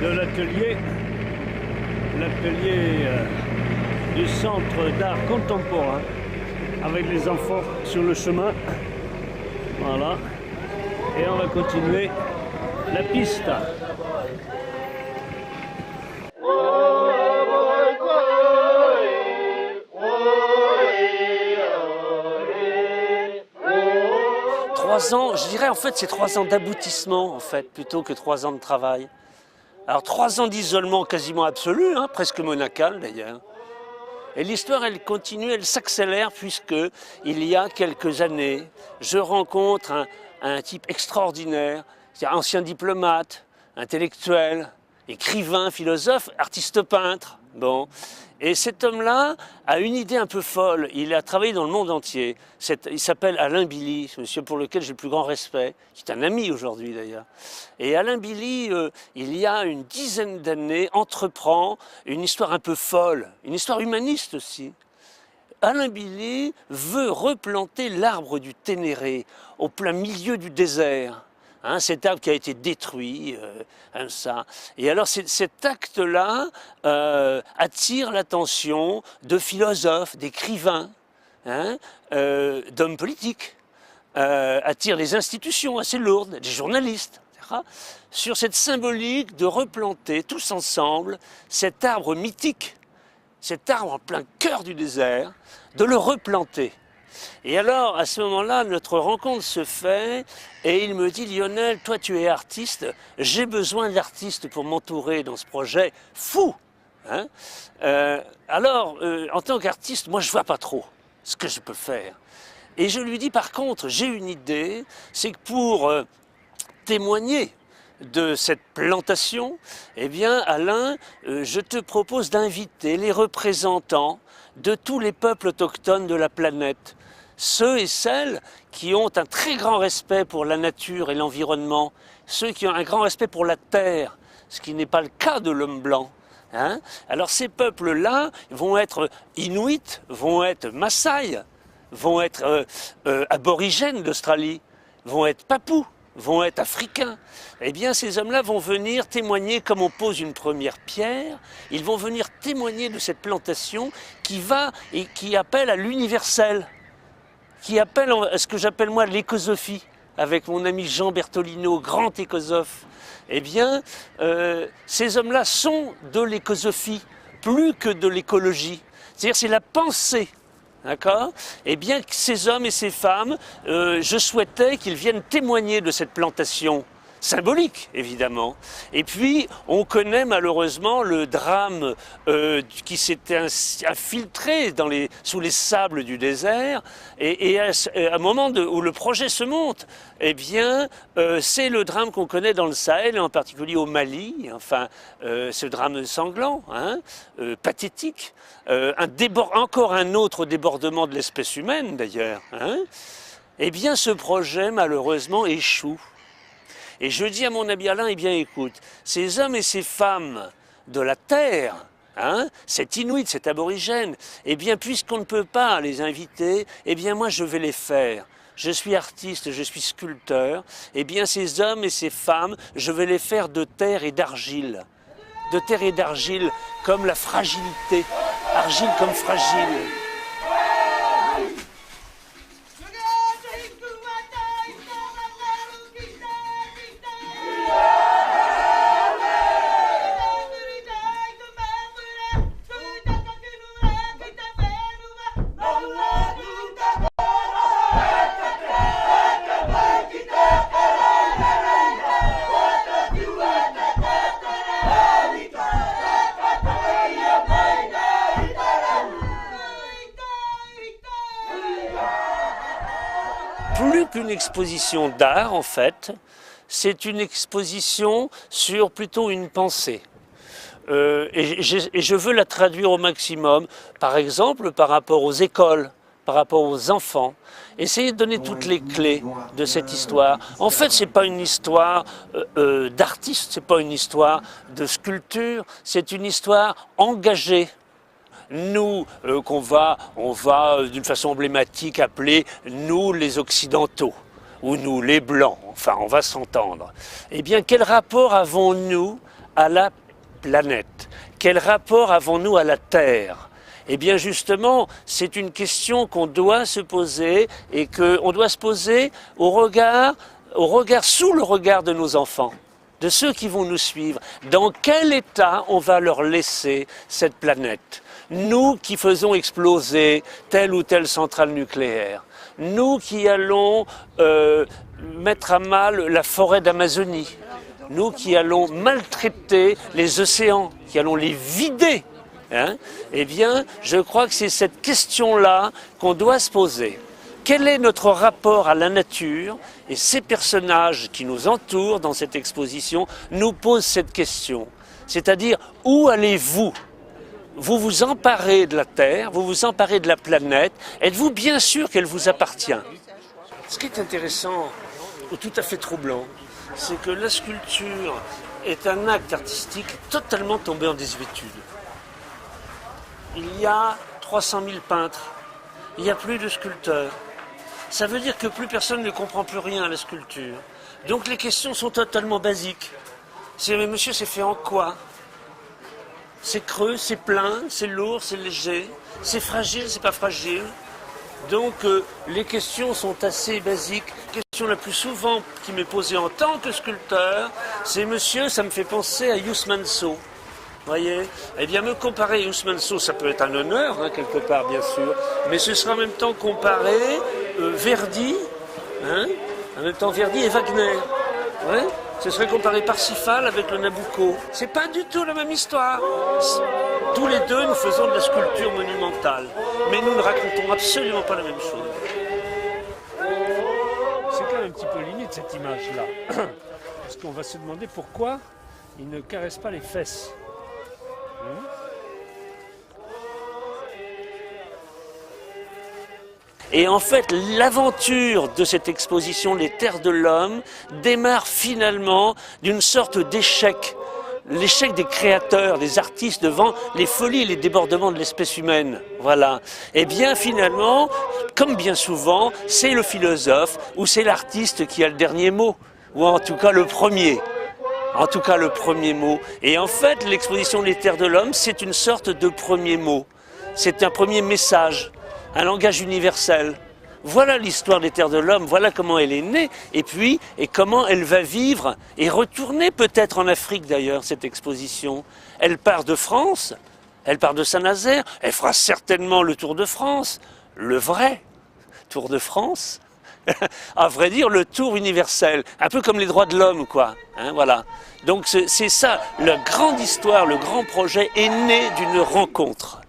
de l'atelier du Centre d'art contemporain avec les enfants sur le chemin. Voilà. Et on va continuer la piste. Je dirais en fait c'est 3 ans d'aboutissement en fait, plutôt que 3 ans de travail. Alors 3 ans d'isolement quasiment absolu, hein, presque monacal d'ailleurs. Et l'histoire elle continue, elle s'accélère puisque il y a quelques années, je rencontre un type extraordinaire, c'est un ancien diplomate, intellectuel, écrivain, philosophe, artiste peintre. Bon. Et cet homme-là a une idée un peu folle. Il a travaillé dans le monde entier. Il s'appelle Alain Billy, monsieur pour lequel j'ai le plus grand respect, qui est un ami aujourd'hui d'ailleurs. Et Alain Billy, il y a une dizaine d'années, entreprend une histoire un peu folle, une histoire humaniste aussi. Alain Billy veut replanter l'arbre du Ténéré au plein milieu du désert. Hein, cet arbre qui a été détruit, ça. Et alors cet acte-là attire l'attention de philosophes, d'écrivains, hein, d'hommes politiques, attire les institutions assez lourdes, des journalistes, etc., sur cette symbolique de replanter tous ensemble cet arbre mythique, cet arbre en plein cœur du désert, de le replanter. Et alors, à ce moment-là, notre rencontre se fait et il me dit « Lionel, toi tu es artiste, j'ai besoin d'artistes pour m'entourer dans ce projet fou hein ». En tant qu'artiste, moi je ne vois pas trop ce que je peux faire. Et je lui dis par contre, j'ai une idée, c'est que pour témoigner de cette plantation, eh bien Alain, je te propose d'inviter les représentants de tous les peuples autochtones de la planète, ceux et celles qui ont un très grand respect pour la nature et l'environnement, ceux qui ont un grand respect pour la terre, ce qui n'est pas le cas de l'homme blanc. Hein? Alors ces peuples-là vont être inuits, vont être maasai, vont être aborigènes d'Australie, vont être papous, vont être africains. Eh bien, ces hommes-là vont venir témoigner, comme on pose une première pierre, ils vont venir témoigner de cette plantation qui va et qui appelle à l'universel, qui appelle à ce que j'appelle moi l'écosophie, avec mon ami Jean Bertolino, grand écosophe. Eh bien, ces hommes-là sont de l'écosophie, plus que de l'écologie. C'est-à-dire, c'est la pensée. D'accord ? Eh bien, ces hommes et ces femmes, je souhaitais qu'ils viennent témoigner de cette plantation symbolique, évidemment. Et puis, on connaît malheureusement le drame qui s'était infiltré sous les sables du désert. Et à un moment où le projet se monte, eh bien, c'est le drame qu'on connaît dans le Sahel, et en particulier au Mali. Enfin, ce drame sanglant, hein, pathétique. Encore un autre débordement de l'espèce humaine, d'ailleurs. Hein. Eh bien, ce projet, malheureusement, échoue. Et je dis à mon ami Alain, eh bien écoute, ces hommes et ces femmes de la terre, hein, cet inuit, cet aborigène, eh bien puisqu'on ne peut pas les inviter, eh bien moi je vais les faire. Je suis artiste, je suis sculpteur, eh bien ces hommes et ces femmes, je vais les faire de terre et d'argile. De terre et d'argile comme la fragilité, argile comme fragile. Plus qu'une exposition d'art, en fait, c'est une exposition sur plutôt une pensée. Et je veux la traduire au maximum, par exemple, par rapport aux écoles, par rapport aux enfants. Essayer de donner toutes les clés de cette histoire. En fait, ce n'est pas une histoire d'artiste, ce n'est pas une histoire de sculpture, c'est une histoire engagée. Nous, on va d'une façon emblématique appeler nous les Occidentaux, ou nous les Blancs, enfin on va s'entendre. Eh bien, quel rapport avons-nous à la planète? Quel rapport avons-nous à la Terre? Eh bien justement, c'est une question qu'on doit se poser et qu'on doit se poser sous le regard de nos enfants, de ceux qui vont nous suivre. Dans quel état on va leur laisser cette planète? Nous qui faisons exploser telle ou telle centrale nucléaire, nous qui allons mettre à mal la forêt d'Amazonie, nous qui allons maltraiter les océans, qui allons les vider, eh bien, je crois que c'est cette question-là qu'on doit se poser. Quel est notre rapport à la nature? Et ces personnages qui nous entourent dans cette exposition nous posent cette question. C'est-à-dire, où allez-vous? Vous vous emparez de la Terre, vous vous emparez de la planète. Êtes-vous bien sûr qu'elle vous appartient? Ce qui est intéressant, ou tout à fait troublant, c'est que la sculpture est un acte artistique totalement tombé en désuétude. Il y a 300 000 peintres, il n'y a plus de sculpteurs. Ça veut dire que plus personne ne comprend plus rien à la sculpture. Donc les questions sont totalement basiques. C'est mais monsieur, c'est fait en quoi? C'est creux, c'est plein, c'est lourd, c'est léger, c'est fragile, c'est pas fragile. Donc les questions sont assez basiques. La question la plus souvent qui m'est posée en tant que sculpteur, c'est monsieur, ça me fait penser à Ousmane Sow. Voyez, eh bien me comparer à Ousmane Sow, ça peut être un honneur, quelque part bien sûr, mais ce sera en même temps comparer Verdi, en même temps Verdi et Wagner. Ouais, ce serait comparé Parsifal avec le Nabucco. C'est pas du tout la même histoire. Tous les deux, nous faisons de la sculpture monumentale, mais nous ne racontons absolument pas la même chose. C'est quand même un petit peu limite cette image-là, parce qu'on va se demander pourquoi il ne caresse pas les fesses. Et en fait, l'aventure de cette exposition, Les Terres de l'Homme, démarre finalement d'une sorte d'échec. L'échec des créateurs, des artistes devant les folies et les débordements de l'espèce humaine. Voilà. Et bien finalement, comme bien souvent, c'est le philosophe ou c'est l'artiste qui a le dernier mot, ou en tout cas le premier. En tout cas le premier mot. Et en fait, l'exposition Les Terres de l'Homme, c'est une sorte de premier mot. C'est un premier message, un langage universel. Voilà l'histoire des Terres de l'Homme, voilà comment elle est née, et puis, et comment elle va vivre, et retourner peut-être en Afrique d'ailleurs, cette exposition. Elle part de France, elle part de Saint-Nazaire, elle fera certainement le Tour de France, le vrai Tour de France, à vrai dire le tour universel, un peu comme les droits de l'homme, quoi. Voilà. Donc c'est ça, la grande histoire, le grand projet est né d'une rencontre.